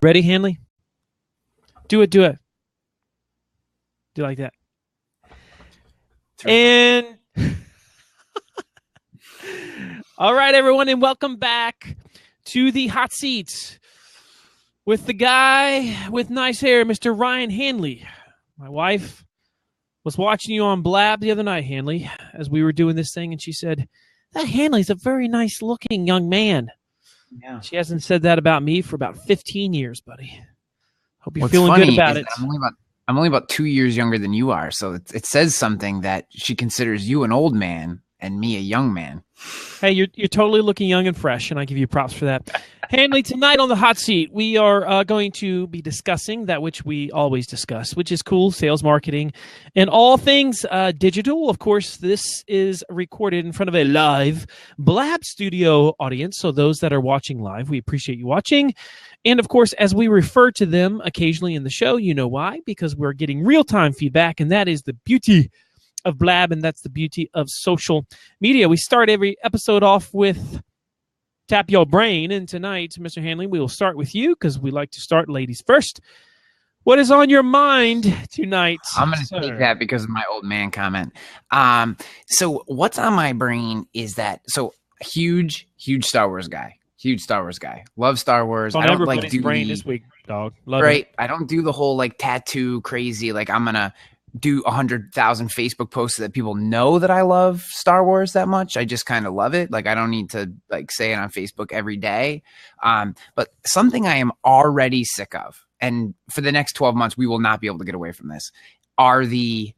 Ready, Hanley? Do it. Do like that. And all right, everyone, and welcome back to the hot seats with the guy with nice hair, Mr. Ryan Hanley. My wife was watching you on Blab the other night, Hanley, as we were doing this thing, and she said, that Hanley's a very nice-looking young man. Yeah. She hasn't said that about me for about 15 years, buddy. Hope you're feeling good about it. I'm only about 2 years younger than you are, so it says something that she considers you an old man and me a young man. Hey, you're totally looking young and fresh, and I give you props for that. Hanley, tonight on the hot seat, we are going to be discussing that which we always discuss, which is cool sales marketing and all things digital. Of course, this is recorded in front of a live Blab Studio audience, so those that are watching live, we appreciate you watching. And, of course, as we refer to them occasionally in the show, you know why, because we're getting real-time feedback, and that is the beauty of Blab, and that's the beauty of social media. We start every episode off with Tap Your Brain, and tonight, Mr. Hanley, we will start with you because we like to start ladies first. What is on your mind tonight? I'm going to take that because of my old man comment. So what's on my brain is that, huge Star Wars guy. Huge Star Wars guy. Love Star Wars. I don't like do brain this week, dog. Love it. I don't do the whole tattoo crazy. I'm going to do 100,000 Facebook posts so that people know that I love Star Wars that much. I just kind of love it. I don't need to say it on Facebook every day. But something I am already sick of, and for the next 12 months, we will not be able to get away from this, are the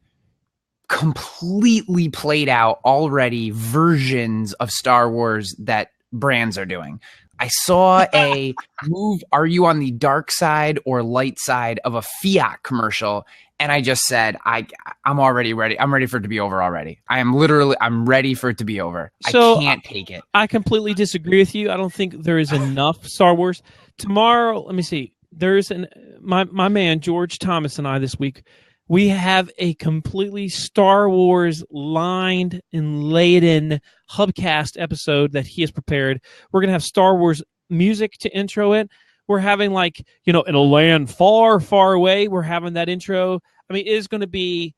completely played out already versions of Star Wars that brands are doing. I saw a move, are you on the dark side or light side of a Fiat commercial? And I just said, I'm already ready. I'm ready for it to be over already. I'm ready for it to be over. So, I can't take it. I completely disagree with you. I don't think there is enough Star Wars. Tomorrow, let me see. There's my man, George Thomas, and I this week, we have a completely Star Wars lined and laden hubcast episode that he has prepared. We're going to have Star Wars music to intro it. We're having in a land far, far away, we're having that intro. I mean, it is going to be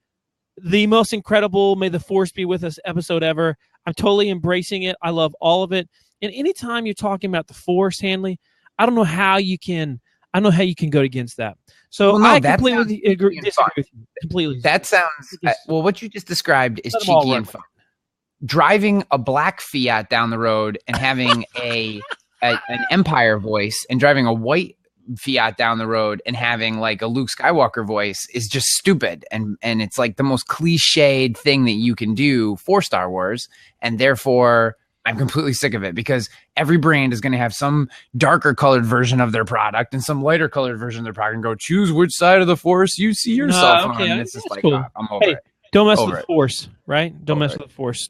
the most incredible May the Force be with us episode ever. I'm totally embracing it. I love all of it. And anytime you're talking about the Force, Hanley, I don't know how you can go against that. So I completely disagree with you. Completely. That sounds what you just described is cheeky and fun. Driving a black Fiat down the road and having an Empire voice, and driving a white Fiat down the road and having a Luke Skywalker voice is just stupid. And it's the most cliched thing that you can do for Star Wars. And therefore, I'm completely sick of it because every brand is going to have some darker colored version of their product and some lighter colored version of their product and go, choose which side of the Force you see yourself on. And it's just cool. I'm over it. Don't mess with the Force, right? Don't mess with the Force.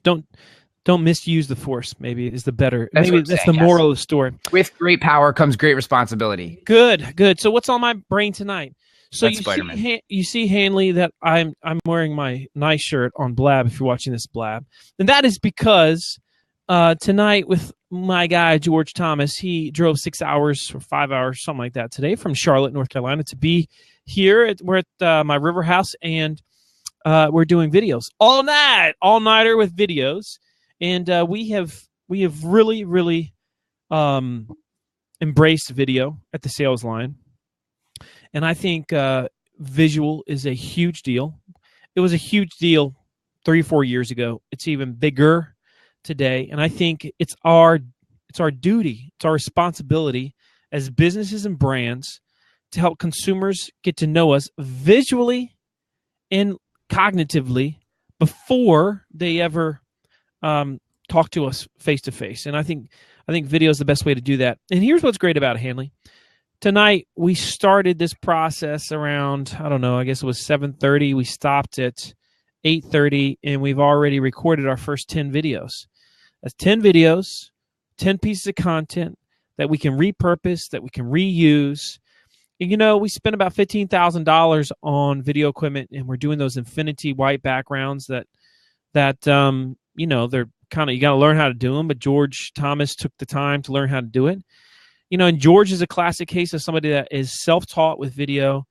Don't misuse the Force, maybe is the better. That's the moral of the story. With great power comes great responsibility. Good. So what's on my brain tonight? So Spider-Man. You see, Hanley, that I'm wearing my nice shirt on Blab if you're watching this Blab. And that is because tonight with my guy, George Thomas, he drove 6 hours or 5 hours, something like that today from Charlotte, North Carolina to be here. We're at my river house, and we're doing videos all-nighter with videos. And we have really, really embraced video at the sales line. And I think visual is a huge deal. It was a huge deal 3 or 4 years ago. It's even bigger today. And I think it's our duty, it's our responsibility as businesses and brands to help consumers get to know us visually and cognitively before they ever talk to us face to face. And I think video is the best way to do that. And here's what's great about it, Hanley. Tonight we started this process around, I don't know, I guess it was 7:30. We stopped at 8:30, and we've already recorded our first 10 videos. That's 10 videos, 10 pieces of content that we can repurpose, that we can reuse. And, we spent about $15,000 on video equipment, and we're doing those infinity white backgrounds that they're kind of, you got to learn how to do them. But George Thomas took the time to learn how to do it. and George is a classic case of somebody that is self-taught with video.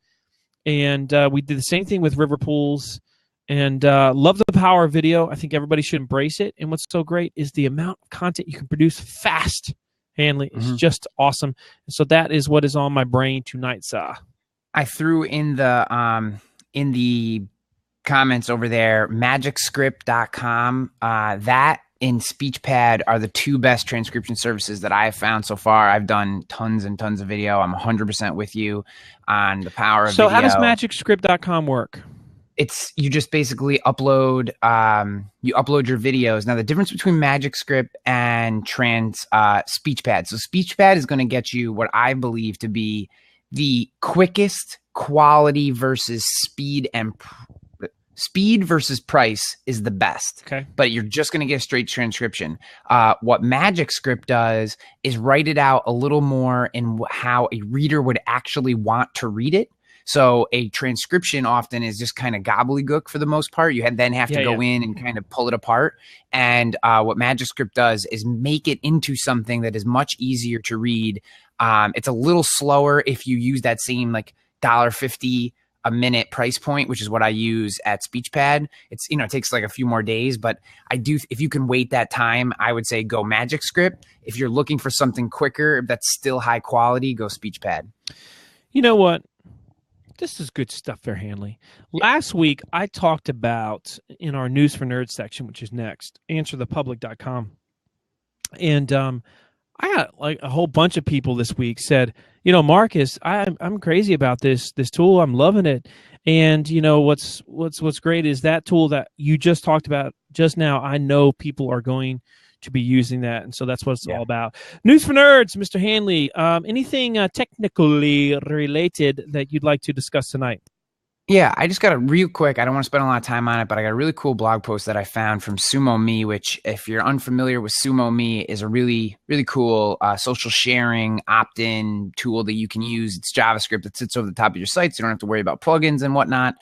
And we did the same thing with River Pools, and love the power of video. I think everybody should embrace it. And what's so great is the amount of content you can produce fast. Hanley is just awesome. And so that is what is on my brain tonight, sir. I threw in the comments over there, magicscript.com. That and SpeechPad are the two best transcription services that I have found so far. I've done tons and tons of video. I'm 100% with you on the power of video. So how does magicscript.com work? You just basically upload your videos. Now the difference between MagicScript and SpeechPad. So SpeechPad is going to get you what I believe to be the quickest quality versus speed versus price is the best. Okay. But you're just going to get a straight transcription. What MagicScript does is write it out a little more in how a reader would actually want to read it. So a transcription often is just kind of gobbledygook for the most part. You then have to go in and kind of pull it apart. And what MagicScript does is make it into something that is much easier to read. It's a little slower if you use that same like $1.50 a minute price point, which is what I use at SpeechPad. It's, it takes like a few more days, but if you can wait that time, I would say go MagicScript. If you're looking for something quicker, that's still high quality, go SpeechPad. You know what? This is good stuff there, Hanley. Last week, I talked about, in our News for Nerds section, which is next, answerthepublic.com. And I got like a whole bunch of people this week said, Marcus, I'm crazy about this tool. I'm loving it. And what's great is that tool that you just talked about just now. I know people are going to be using that, and so that's what it's all about. News for Nerds, Mr. Hanley. Anything technically related that you'd like to discuss tonight? Yeah, I just got a real quick. I don't want to spend a lot of time on it, but I got a really cool blog post that I found from Sumo Me, which, if you're unfamiliar with Sumo Me, is a really, really cool social sharing opt-in tool that you can use. It's JavaScript that sits over the top of your site, so you don't have to worry about plugins and whatnot.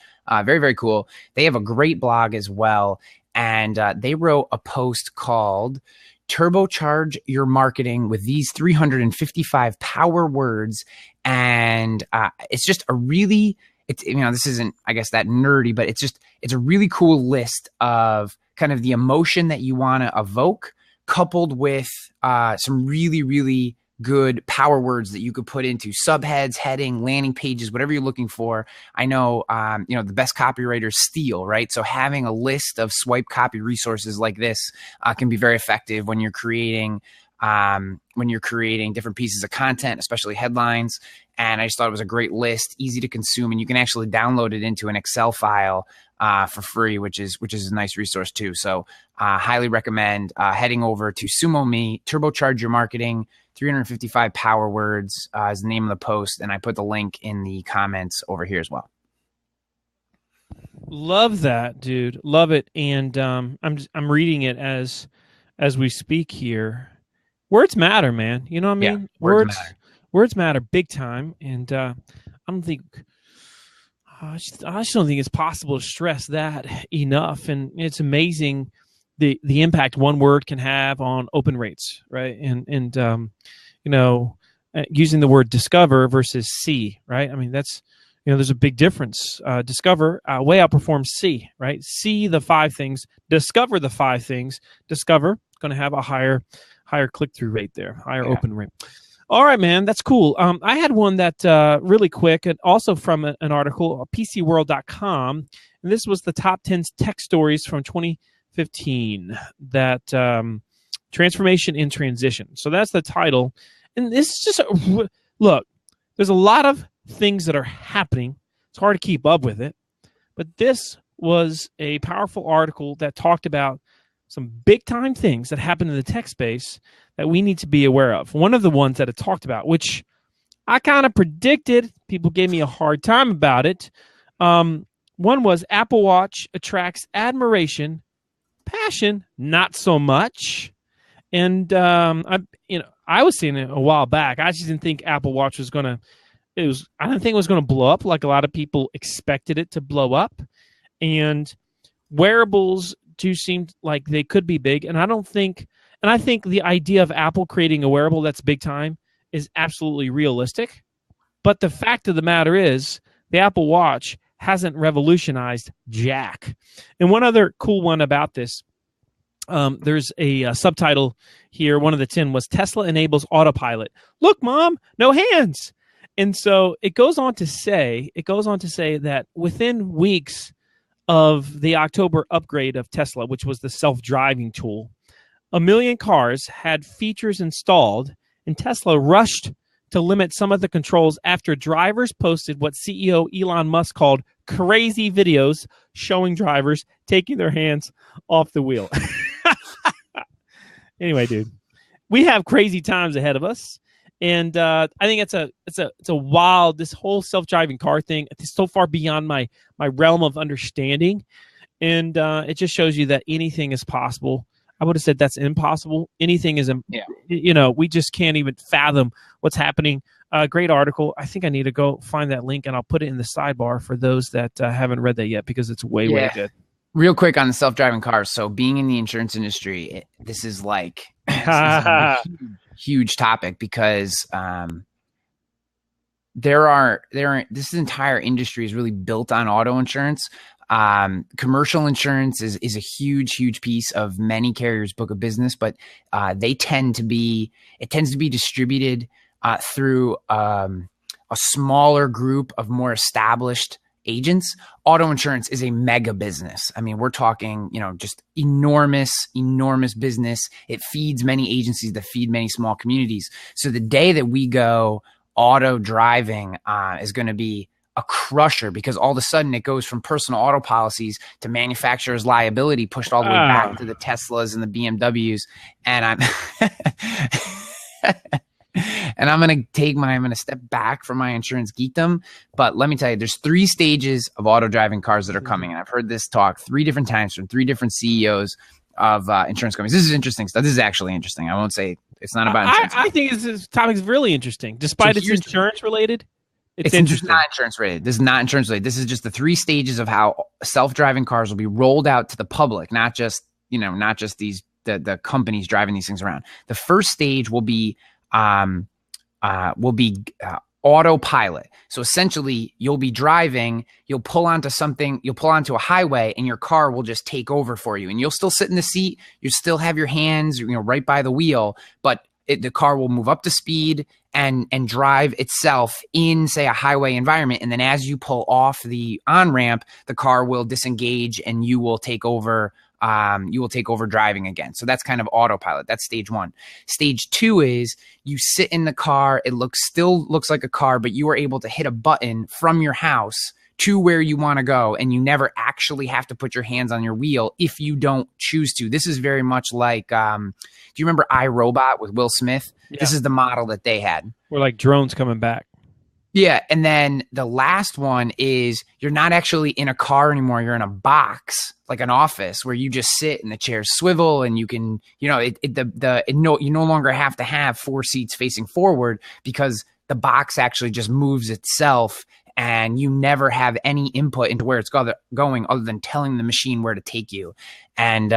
Very, very cool. They have a great blog as well, and they wrote a post called "Turbocharge Your Marketing with These 355 Power Words," and it's just a really this isn't, I guess, that nerdy, but it's a really cool list of kind of the emotion that you want to evoke, coupled with some really, really good power words that you could put into subheads, heading, landing pages, whatever you're looking for. I know, the best copywriters steal, right? So having a list of swipe copy resources like this can be very effective when you're creating different pieces of content, especially headlines. And I just thought it was a great list, easy to consume, and you can actually download it into an Excel file for free, which is a nice resource too. So highly recommend heading over to Sumo Me. Turbocharge Your Marketing, 355 Power Words is the name of the post, and I put the link in the comments over here as well. Love that, dude. Love it. And I'm reading it as we speak here. Words matter, man. You know what I mean? Yeah, words matter big time. And I just don't think it's possible to stress that enough. And it's amazing the impact one word can have on open rates, right? And using the word discover versus see, right? I mean, that's, there's a big difference. Discover way outperforms see, right? See the 5 things, discover the 5 things. Discover going to have a higher click-through rate there, higher open rate. All right, man, that's cool. I had one that really quick, and also from an article, PCWorld.com, and this was the top 10 tech stories from 2015, that transformation in transition. So that's the title. And this is just, look, there's a lot of things that are happening. It's hard to keep up with it. But this was a powerful article that talked about some big-time things that happen in the tech space that we need to be aware of. One of the ones that it talked about, which I kind of predicted, people gave me a hard time about it. One was Apple Watch attracts admiration, passion, not so much. And I was seeing it a while back. I just didn't think Apple Watch was going to. I didn't think it was going to blow up like a lot of people expected it to blow up. And wearables do seem like they could be big. And I think the idea of Apple creating a wearable that's big time is absolutely realistic. But the fact of the matter is, the Apple Watch hasn't revolutionized jack. And one other cool one about this, there's a subtitle here. One of the 10 was Tesla enables autopilot. Look, Mom, no hands. And so it goes on to say that within weeks of the October upgrade of Tesla, which was the self-driving tool, 1 million cars had features installed, and Tesla rushed to limit some of the controls after drivers posted what CEO Elon Musk called crazy videos showing drivers taking their hands off the wheel. Anyway, dude, we have crazy times ahead of us. And I think it's a wild, this whole self-driving car thing, it's so far beyond my realm of understanding. And it just shows you that anything is possible. I would have said that's impossible. Anything is, we just can't even fathom what's happening. Great article. I think I need to go find that link, and I'll put it in the sidebar for those that haven't read that yet, because it's way good. Real quick on the self-driving cars. So being in the insurance industry, this is like a huge topic, because this entire industry is really built on auto insurance. Commercial insurance is a huge piece of many carriers' book of business, but it tends to be distributed through a smaller group of more established agents. Auto insurance is a mega business. I mean, we're talking, just enormous business. It feeds many agencies that feed many small communities. So the day that we go auto driving is going to be a crusher, because all of a sudden it goes from personal auto policies to manufacturer's liability, pushed all the way back to the Teslas and the BMWs. And I'm going to step back from my insurance geekdom. But let me tell you, there's 3 stages of auto driving cars that are coming. And I've heard this talk 3 different times from 3 different CEOs of insurance companies. This is interesting stuff. This is actually interesting. I won't say it's not about insurance. I think this topic is really interesting, despite it's insurance related. It's interesting. Not insurance related. This is not insurance related. This is just the 3 stages of how self-driving cars will be rolled out to the public, not just the companies driving these things around. The first stage will be autopilot. So essentially, you'll be driving, you'll pull onto a highway, and your car will just take over for you. And you'll still sit in the seat, you still have your hands, right by the wheel, but the car will move up to speed and drive itself in, say, a highway environment. And then as you pull off the on-ramp, the car will disengage and you will take over driving again. So that's kind of autopilot. That's stage 1. Stage 2 is you sit in the car. It still looks like a car, but you are able to hit a button from your house to where you want to go, and you never actually have to put your hands on your wheel if you don't choose to. This is very much like, do you remember iRobot with Will Smith? Yeah. This is the model that they had. We're like drones coming back. Yeah, and then the last one is you're not actually in a car anymore. You're in a box, like an office, where you just sit and the chairs swivel, and you can, you no longer have to have 4 seats facing forward, because the box actually just moves itself, and you never have any input into where it's going other than telling the machine where to take you. And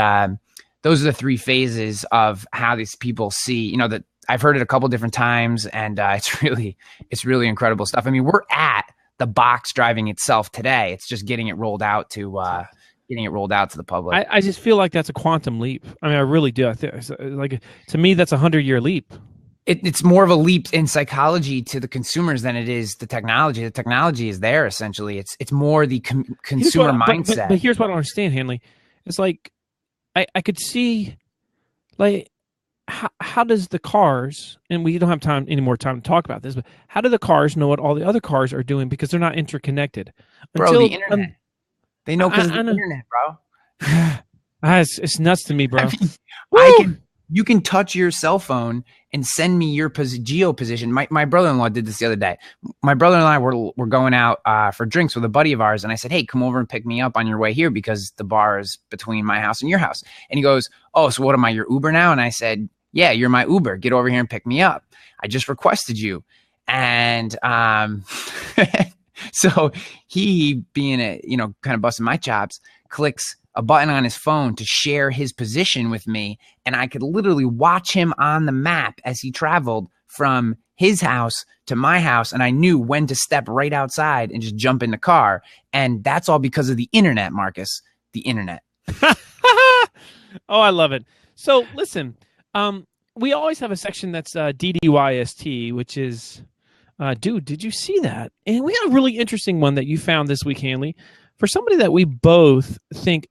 those are the 3 phases of how these people see, that I've heard it a couple different times, and it's really incredible stuff. I mean, we're at the box driving itself today. It's just getting it rolled out to the public. I just feel like that's a quantum leap. I mean, I really do. I think, like, to me, that's a 100-year leap. It's more of a leap in psychology to the consumers than it is the technology. The technology is there, essentially. It's more the consumer mindset. But here's what I don't understand, Hanley. It's like I could see, like, how does the cars, and we don't have any more time to talk about this, but how do the cars know what all the other cars are doing, because they're not interconnected? Bro, the internet. They know because of the internet, bro. It's nuts to me, bro. I mean, you can touch your cell phone and send me your geo position. My brother-in-law did this the other day. My brother-in-law and I were going out for drinks with a buddy of ours, and I said, hey, come over and pick me up on your way here, because the bar is between my house and your house. And he goes, oh, so what am I, your Uber now? And I said, yeah, you're my Uber. Get over here and pick me up. I just requested you. And so he, being kind of busting my chops, clicks a button on his phone to share his position with me, and I could literally watch him on the map as he traveled from his house to my house, and I knew when to step right outside and just jump in the car. And that's all because of the internet, Marcus. The internet. Oh, I love it. So listen, we always have a section that's DDYST, which is, dude, did you see that? And we had a really interesting one that you found this week, Hanley, for somebody that we both think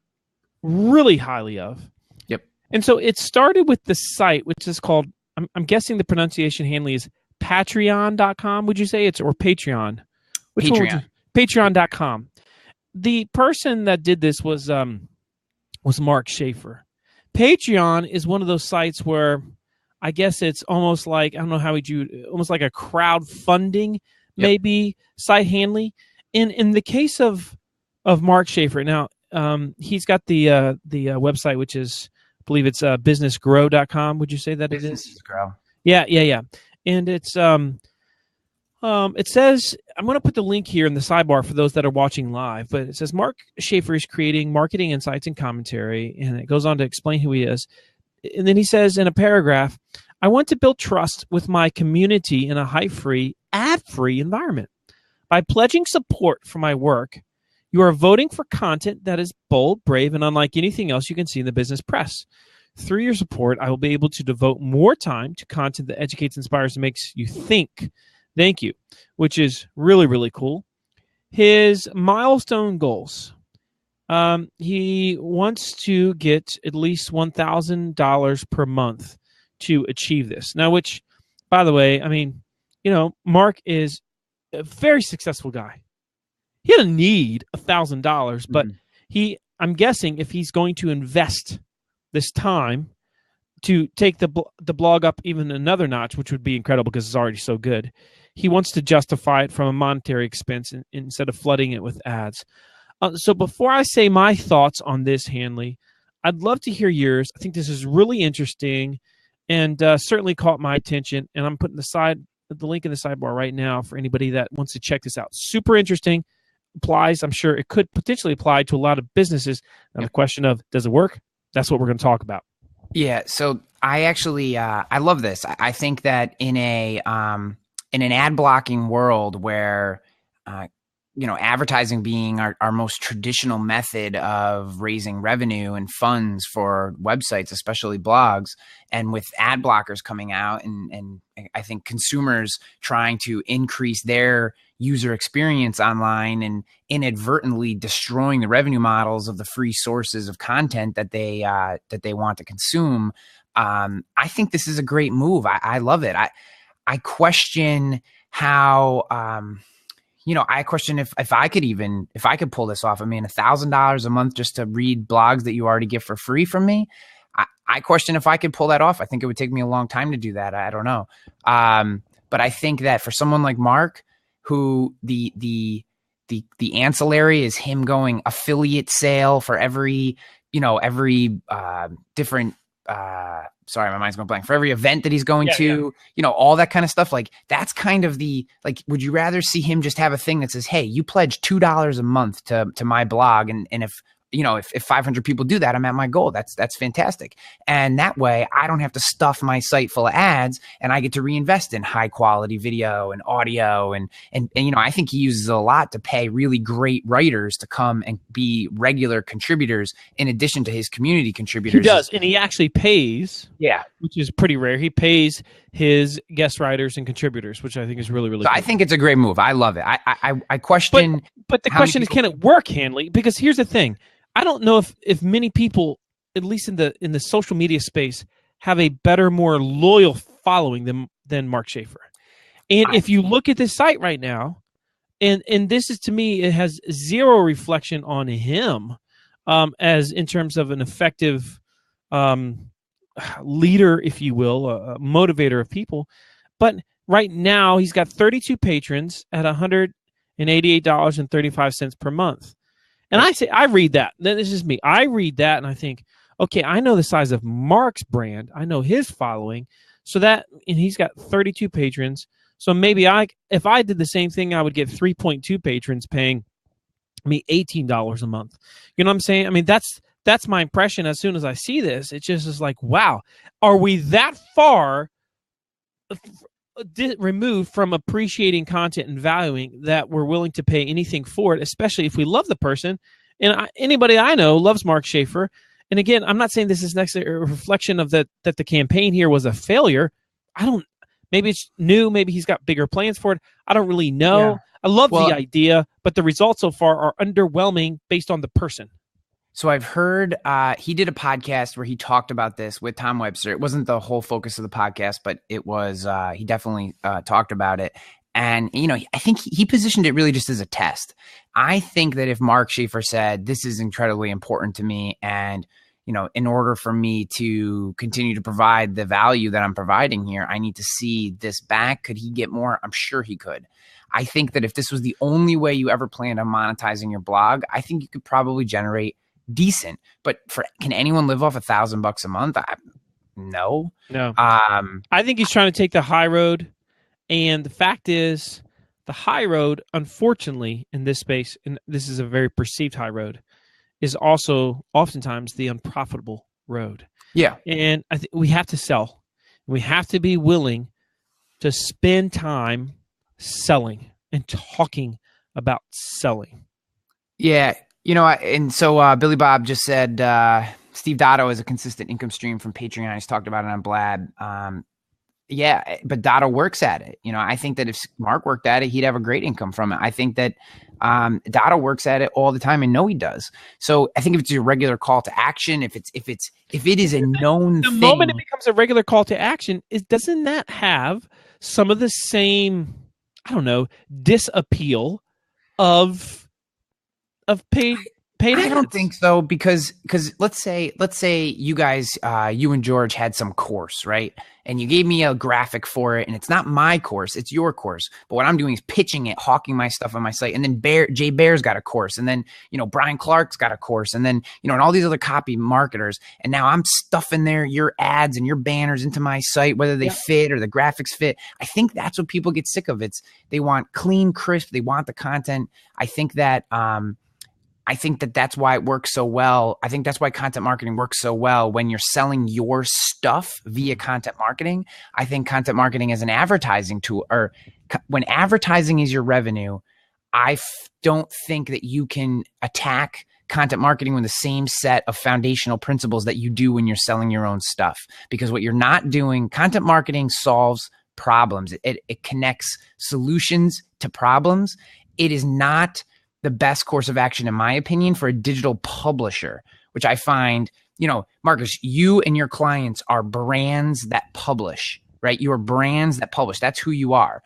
really highly of. Yep. And so it started with the site, which is called, I'm guessing the pronunciation, Hanley, is Patreon.com, would you say? It's or Patreon? Which Patreon. Patreon.com. The person that did this was Mark Schaefer. Patreon is one of those sites where I guess it's almost like, I don't know how would you, almost like a crowdfunding maybe site, Hanley. In the case of Mark Schaefer, now he's got the website, which is, I believe it's businessgrow.com. Would you say that it is? Grow. Yeah. And it's it says, I'm going to put the link here in the sidebar for those that are watching live, but it says Mark Schaefer is creating marketing insights and commentary, and it goes on to explain who he is. And then he says in a paragraph, I want to build trust with my community in a high-free, ad-free environment. By pledging support for my work, you are voting for content that is bold, brave, and unlike anything else you can see in the business press. Through your support, I will be able to devote more time to content that educates, inspires, and makes you think. Thank you, which is really, really cool. His milestone goals. He wants to get at least $1,000 per month to achieve this. Now, which, by the way, I mean, Mark is a very successful guy. He doesn't need $1,000, but I'm guessing if he's going to invest this time to take the blog up even another notch, which would be incredible because it's already so good, he wants to justify it from a monetary expense instead of flooding it with ads. So before I say my thoughts on this, Hanley, I'd love to hear yours. I think this is really interesting and certainly caught my attention. And I'm putting the link in the sidebar right now for anybody that wants to check this out. Super interesting. Applies. I'm sure it could potentially apply to a lot of businesses. Now the question of, does it work? That's what we're going to talk about. Yeah. So I actually, I love this. I think that in an ad blocking world where, advertising being our most traditional method of raising revenue and funds for websites, especially blogs, and with ad blockers coming out and I think consumers trying to increase their user experience online and inadvertently destroying the revenue models of the free sources of content that they want to consume. I think this is a great move. I love it. I question how, I question if I could pull this off. I mean, $1,000 a month just to read blogs that you already get for free from me. I question if I could pull that off. I think it would take me a long time to do that. I don't know. But I think that for someone like Mark, who the ancillary is him going affiliate sale for every different, sorry, my mind's going blank, for every event that he's going to, all that kind of stuff. Like, that's kind of would you rather see him just have a thing that says, hey, you pledge $2 a month to my blog. And if 500 people do that, I'm at my goal. That's fantastic. And that way I don't have to stuff my site full of ads and I get to reinvest in high quality video and audio. And I think he uses a lot to pay really great writers to come and be regular contributors in addition to his community contributors. He does. And he actually pays. Yeah. Which is pretty rare. He pays his guest writers and contributors, which I think is really, really cool. I think it's a great move. I love it. I question. But the question is, can it work, Hanley? Because here's the thing. I don't know if many people, at least in the social media space, have a better, more loyal following than Mark Schaefer. And if you look at this site right now, and this is, to me, it has zero reflection on him as in terms of an effective leader, if you will, a motivator of people. But right now, he's got 32 patrons at $188.35 per month. And I read that. This is me. I read that and I think, okay, I know the size of Mark's brand. I know his following. And he's got 32 patrons. So maybe if I did the same thing, I would get 3.2 patrons paying me $18 a month. You know what I'm saying? I mean, that's my impression as soon as I see this. It just is like, wow, are we that far removed from appreciating content and valuing that we're willing to pay anything for it, especially if we love the person. And anybody I know loves Mark Schaefer. And again, I'm not saying this is necessarily a reflection of that the campaign here was a failure. Maybe it's new. Maybe he's got bigger plans for it. I don't really know. Yeah. I love the idea, but the results so far are underwhelming based on the person. So I've heard he did a podcast where he talked about this with Tom Webster. It wasn't the whole focus of the podcast, but it was he definitely talked about it. And, I think he positioned it really just as a test. I think that if Mark Schaefer said, this is incredibly important to me, and, in order for me to continue to provide the value that I'm providing here, I need to see this back. Could he get more? I'm sure he could. I think that if this was the only way you ever planned on monetizing your blog, I think you could probably generate decent. But can anyone live off $1,000 a month? No. I think he's trying to take the high road. And the fact is, the high road, unfortunately, in this space, and this is a very perceived high road, is also oftentimes the unprofitable road. Yeah. And I think we have to sell. We have to be willing to spend time selling and talking about selling. Yeah. And so Billy Bob just said Steve Dotto is a consistent income stream from Patreon. He's talked about it on Blab. Yeah, but Dotto works at it. I think that if Mark worked at it, he'd have a great income from it. I think that Dotto works at it all the time, and know he does. So I think if it's a regular call to action, if it is a known thing, the moment it becomes a regular call to action, doesn't that have some of the same, disappeal of paid ads? I don't think so, because let's say you guys, you and George had some course, right? And you gave me a graphic for it, and it's not my course, it's your course. But what I'm doing is pitching it, hawking my stuff on my site. And then Jay Baer's got a course, and then, Brian Clark's got a course, and then, and all these other copy marketers. And now I'm stuffing your ads and your banners into my site, whether they fit or the graphics fit. I think that's what people get sick of. They want clean, crisp, they want the content. I think that that's why it works so well. I think that's why content marketing works so well when you're selling your stuff via content marketing. I think content marketing as an advertising tool, or when advertising is your revenue, I don't think that you can attack content marketing with the same set of foundational principles that you do when you're selling your own stuff. Because what you're not doing, content marketing solves problems. It connects solutions to problems. It is not the best course of action, in my opinion, for a digital publisher, which I find, Marcus, you and your clients are brands that publish, right? You are brands that publish. That's who you are.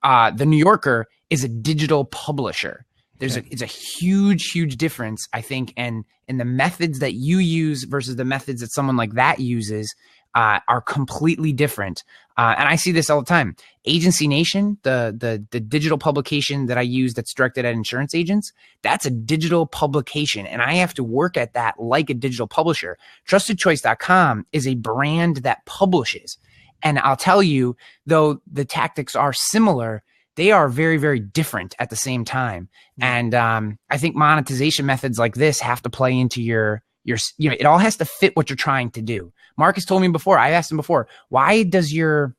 The New Yorker is a digital publisher. It's a huge, huge difference, I think, and the methods that you use versus the methods that someone like that uses are completely different. And I see this all the time. Agency Nation, the digital publication that I use that's directed at insurance agents, that's a digital publication. And I have to work at that like a digital publisher. TrustedChoice.com is a brand that publishes. And I'll tell you, though the tactics are similar, they are very, very different at the same time. And I think monetization methods like this have to play into your, it all has to fit what you're trying to do. Marcus told me before, I asked him before, why is your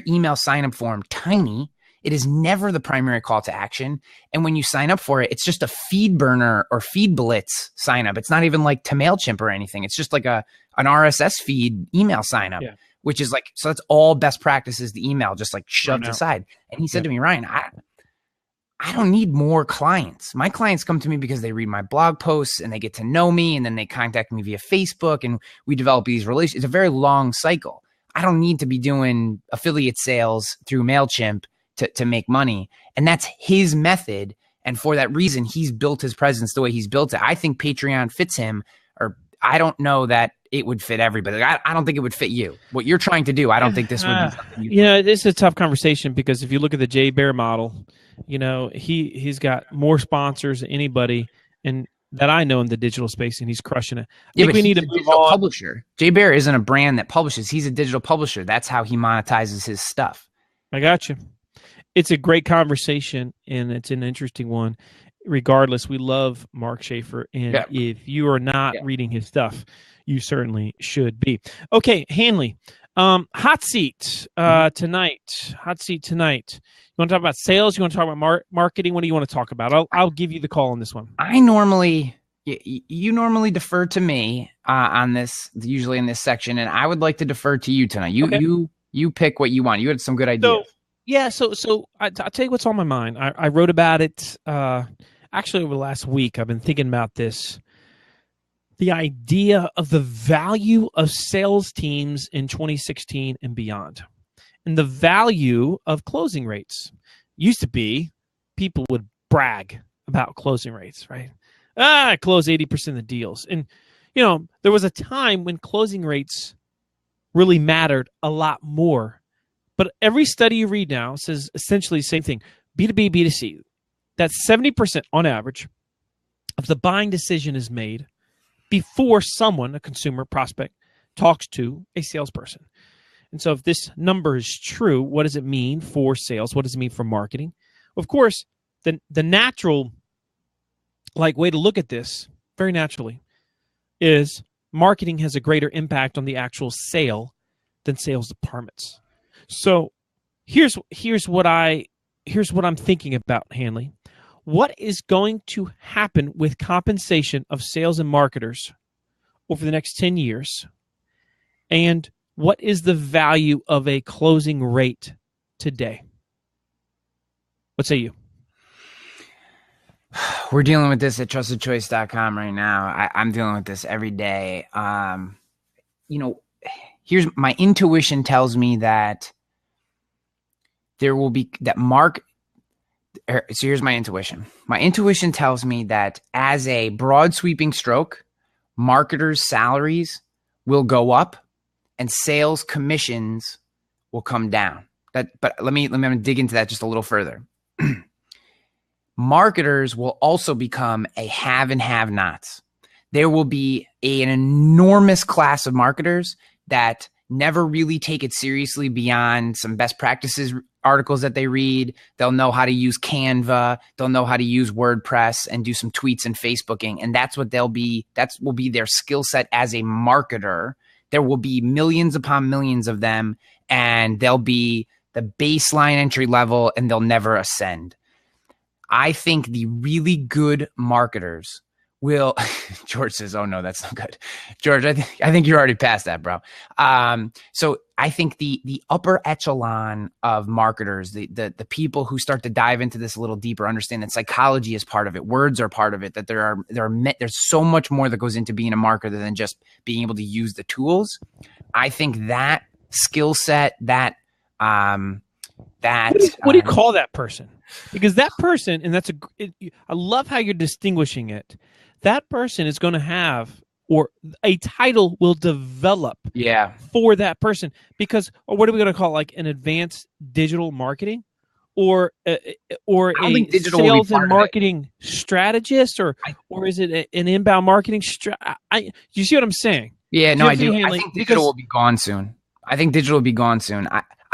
email sign-up form tiny? It is never the primary call to action. And when you sign up for it, it's just a feed burner or feed blitz sign up. It's not even like to MailChimp or anything. It's just like an RSS feed email sign up, which is so that's all best practices, the email just shoved aside. And he said to me, Ryan, I don't need more clients. My clients come to me because they read my blog posts and they get to know me, and then they contact me via Facebook, and we develop these relations. It's a very long cycle. I don't need to be doing affiliate sales through MailChimp to make money. And that's his method. And for that reason, he's built his presence the way he's built it. I think Patreon fits him, or I don't know that it would fit everybody. I don't think it would fit you. What you're trying to do, I don't think this would be something you it's a tough conversation, because if you look at the Jay Baer model, he's got more sponsors than anybody and that I know in the digital space, and he's crushing it. But we need to move on. Publisher. Jay Baer isn't a brand that publishes. He's a digital publisher. That's how he monetizes his stuff. I got you. It's a great conversation, and it's an interesting one. Regardless, we love Mark Schaefer, and if you are not reading his stuff, you certainly should be. Okay, Hanley, Hot seat tonight. Hot seat tonight. You want to talk about sales? You want to talk about marketing? What do you want to talk about? I'll give you the call on this one. You normally defer to me on this, usually in this section, and I would like to defer to you tonight. You pick what you want. You had some good ideas. So I'll tell you what's on my mind. I wrote about it actually over the last week. I've been thinking about this. The idea of the value of sales teams in 2016 and beyond, and the value of closing rates. Used to be people would brag about closing rates, right? I close 80% of the deals. And, there was a time when closing rates really mattered a lot more. But every study you read now says essentially the same thing. B2B, B2C, that 70% on average of the buying decision is made before someone, a consumer prospect, talks to a salesperson. And so if this number is true, what does it mean for sales? What does it mean for marketing? Of course, the natural way to look at this, very naturally, is marketing has a greater impact on the actual sale than sales departments. So here's what I'm thinking about, Hanley. What is going to happen with compensation of sales and marketers over the next 10 years? And what is the value of a closing rate today? What say you? We're dealing with this at trustedchoice.com right now. I'm dealing with this every day. Here's my intuition tells me that there will be that so here's my intuition. My intuition tells me that as a broad sweeping stroke, marketers' salaries will go up and sales commissions will come down. But let me dig into that just a little further. Marketers will also become a have and have-nots. There will be an enormous class of marketers that never really take it seriously beyond some best practices articles that they read. They'll know how to use Canva. They'll know how to use WordPress and do some tweets and Facebooking. And that's what will be their skill set as a marketer. There will be millions upon millions of them, and they'll be the baseline entry level, and they'll never ascend. I think the really good marketers will. George says, "Oh no, that's not good." George, I think you're already past that, bro. So I think the upper echelon of marketers, the people who start to dive into this a little deeper, understand that psychology is part of it, words are part of it, that there's so much more that goes into being a marketer than just being able to use the tools. I think that skill set, what do you call that person? Because that person, and I love how you're distinguishing it. That person is going to have, or a title will develop for that person. Because, or what are we going to call it, like an advanced digital marketing, or a sales and marketing strategist, or is it an inbound marketing you see what I'm saying? Yeah, no, I do. I think digital will be gone soon. I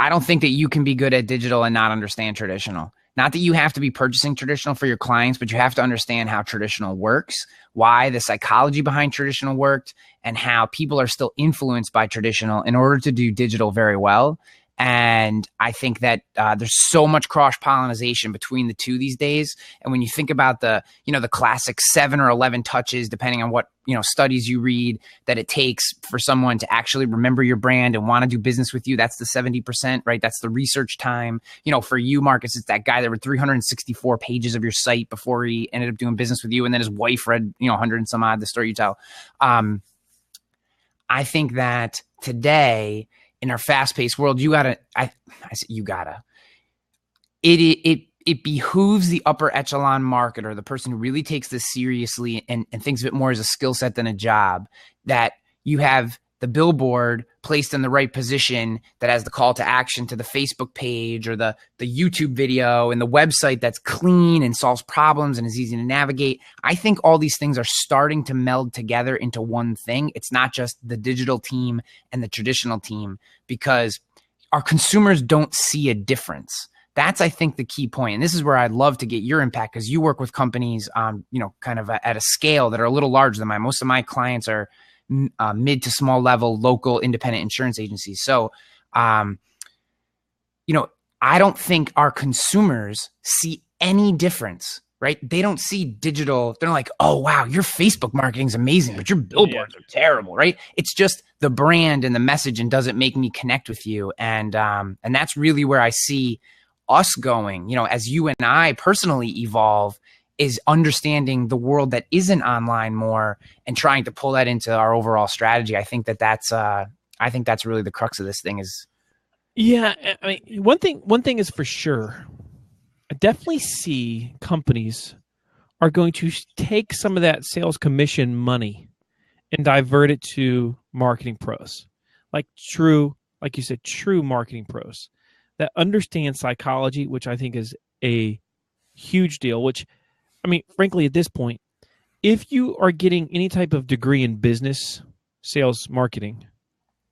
don't think that you can be good at digital and not understand traditional. Not that you have to be purchasing traditional for your clients, but you have to understand how traditional works, why the psychology behind traditional worked, and how people are still influenced by traditional in order to do digital very well. And I think that there's so much cross-pollination between the two these days. And when you think about the classic 7 or 11 touches, depending on what studies you read, that it takes for someone to actually remember your brand and want to do business with you, that's the 70%, right? That's the research time. For you, Marcus, it's that guy that read 364 pages of your site before he ended up doing business with you, and then his wife read 100 and some odd, the story you tell. I think that today, in our fast-paced world, it behooves the upper echelon marketer, the person who really takes this seriously and thinks of it more as a skill set than a job, that you have the billboard placed in the right position that has the call to action to the Facebook page or the YouTube video and the website that's clean and solves problems and is easy to navigate. I think all these things are starting to meld together into one thing. It's not just the digital team and the traditional team, because our consumers don't see a difference. That's, I think, the key point. And this is where I'd love to get your impact, because you work with companies, kind of at a scale that are a little larger than mine. Most of my clients are mid to small level local independent insurance agencies. So, I don't think our consumers see any difference, right? They don't see digital. They're like, oh, wow, your Facebook marketing is amazing, but your billboards are terrible, right? It's just the brand and the message, and does it make me connect with you? And that's really where I see us going, as you and I personally evolve, is understanding the world that isn't online more and trying to pull that into our overall strategy. I think that's really the crux of this thing is. Yeah. I mean, one thing is for sure. I definitely see companies are going to take some of that sales commission money and divert it to marketing pros, like you said, true marketing pros that understand psychology, which I think is a huge deal, which, I mean, frankly, at this point, if you are getting any type of degree in business, sales, marketing,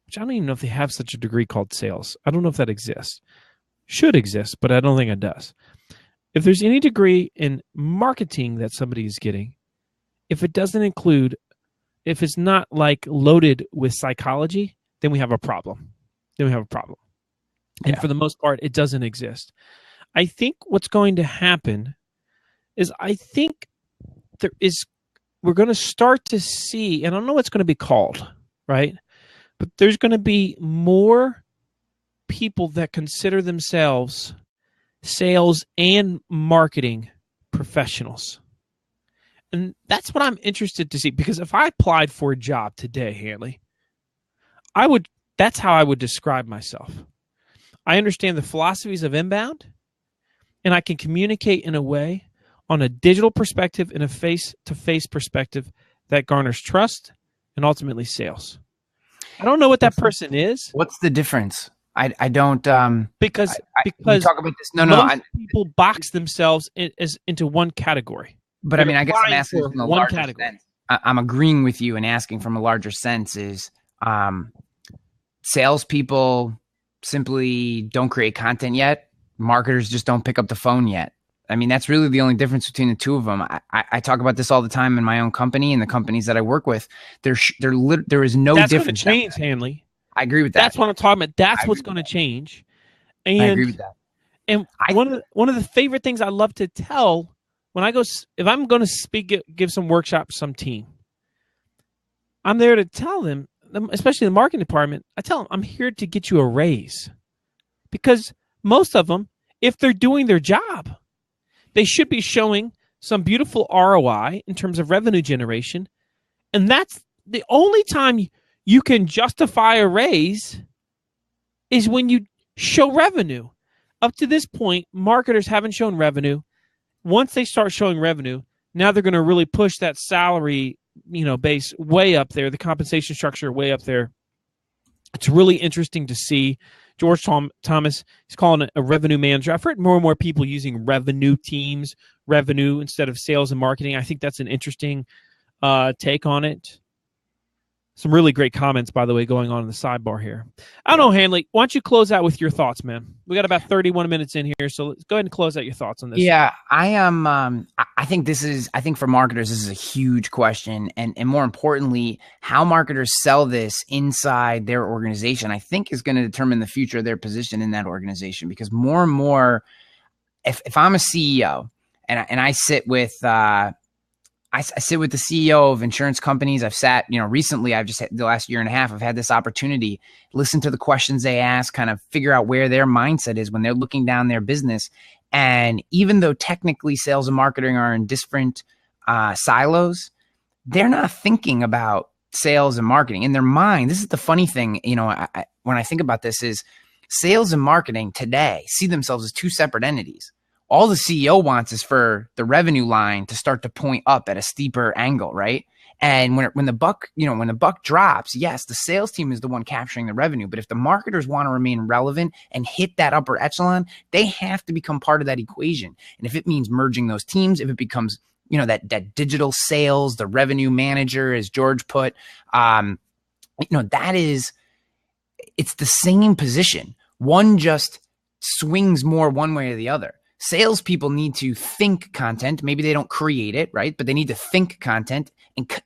which I don't even know if they have such a degree called sales. I don't know if that exists. Should exist, but I don't think it does. If there's any degree in marketing that somebody is getting, if it doesn't include, if it's not like loaded with psychology, then we have a problem. And for the most part, it doesn't exist. I think what's going to happen is we're going to start to see, and I don't know what's going to be called, right? But there's going to be more people that consider themselves sales and marketing professionals. And that's what I'm interested to see, because if I applied for a job today, Hanley, that's how I would describe myself. I understand the philosophies of inbound, and I can communicate in a way on a digital perspective and a face-to-face perspective that garners trust and ultimately sales. I don't know what that person is. What's the difference? I don't because you talk about this. People box themselves into one category. But I mean, I guess I'm asking from a larger sense. I'm agreeing with you and asking from a larger sense is salespeople simply don't create content yet. Marketers just don't pick up the phone yet. I mean, that's really the only difference between the two of them. I talk about this all the time in my own company and the companies that I work with. There is no difference. That's going to change, Hanley. I agree with that. That's what I'm talking about. That's what's going to change. And I agree with that. And one of the favorite things I love to tell if I'm going to give some workshops, some team, I'm there to tell them, especially the marketing department, I tell them I'm here to get you a raise, because most of them, if they're doing their job, they should be showing some beautiful ROI in terms of revenue generation. And that's the only time you can justify a raise is when you show revenue. Up to this point, marketers haven't shown revenue. Once they start showing revenue, now they're going to really push that salary, base way up there, the compensation structure way up there. It's really interesting to see. George Thomas, he's calling it a revenue manager. I've heard more and more people using revenue teams, revenue instead of sales and marketing. I think that's an interesting take on it. Some really great comments, by the way, going on in the sidebar here. I don't know, Hanley, why don't you close out with your thoughts, man? We got about 31 minutes in here, so let's go ahead and close out your thoughts on this. Yeah, I am. I think for marketers, this is a huge question, and more importantly, how marketers sell this inside their organization, I think, is going to determine the future of their position in that organization. Because more and more, if I'm a CEO and I sit with I sit with the CEO of insurance companies. I've sat, recently, I've just had the last year and a half, I've had this opportunity, listen to the questions they ask, kind of figure out where their mindset is when they're looking down their business. And even though technically sales and marketing are in different silos, they're not thinking about sales and marketing in their mind. This is the funny thing, when I think about this is sales and marketing today see themselves as two separate entities. All the CEO wants is for the revenue line to start to point up at a steeper angle, right? And when the buck drops, yes, the sales team is the one capturing the revenue. But if the marketers want to remain relevant and hit that upper echelon, they have to become part of that equation. And if it means merging those teams, if it becomes, that digital sales, the revenue manager, as George put, it's the same position. One just swings more one way or the other. salespeople need to think content. Maybe they don't create it, right? But they need to think content,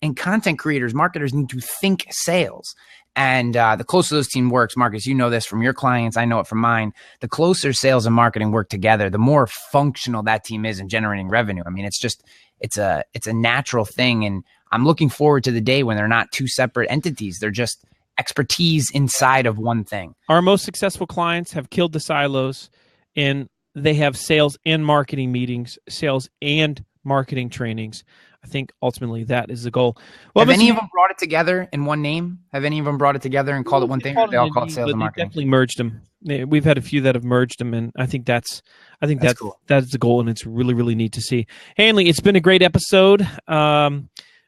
and content creators, marketers need to think sales. And the closer those team works, Marcus, you know this from your clients. I know it from mine. The closer sales and marketing work together, the more functional that team is in generating revenue. I mean, it's a natural thing. And I'm looking forward to the day when they're not two separate entities. They're just expertise inside of one thing. Our most successful clients have killed the silos, and they have sales and marketing meetings, sales and marketing trainings. I think ultimately that is the goal. Well, have any of them brought it together in one name? Have any of them brought it together and called it one thing? Or they all call it sales and marketing? Definitely merged them. We've had a few that have merged them, and I think that's cool. That's the goal, and it's really, really neat to see. Hanley, it's been a great episode.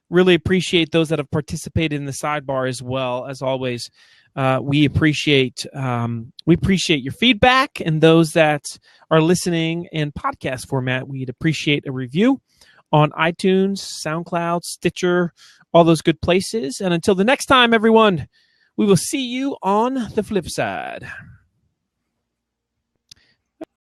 Really appreciate those that have participated in the sidebar as well. As always, we appreciate your feedback, and those that are listening in podcast format, we'd appreciate a review on iTunes, SoundCloud, Stitcher, all those good places. And until the next time, everyone, we will see you on the flip side.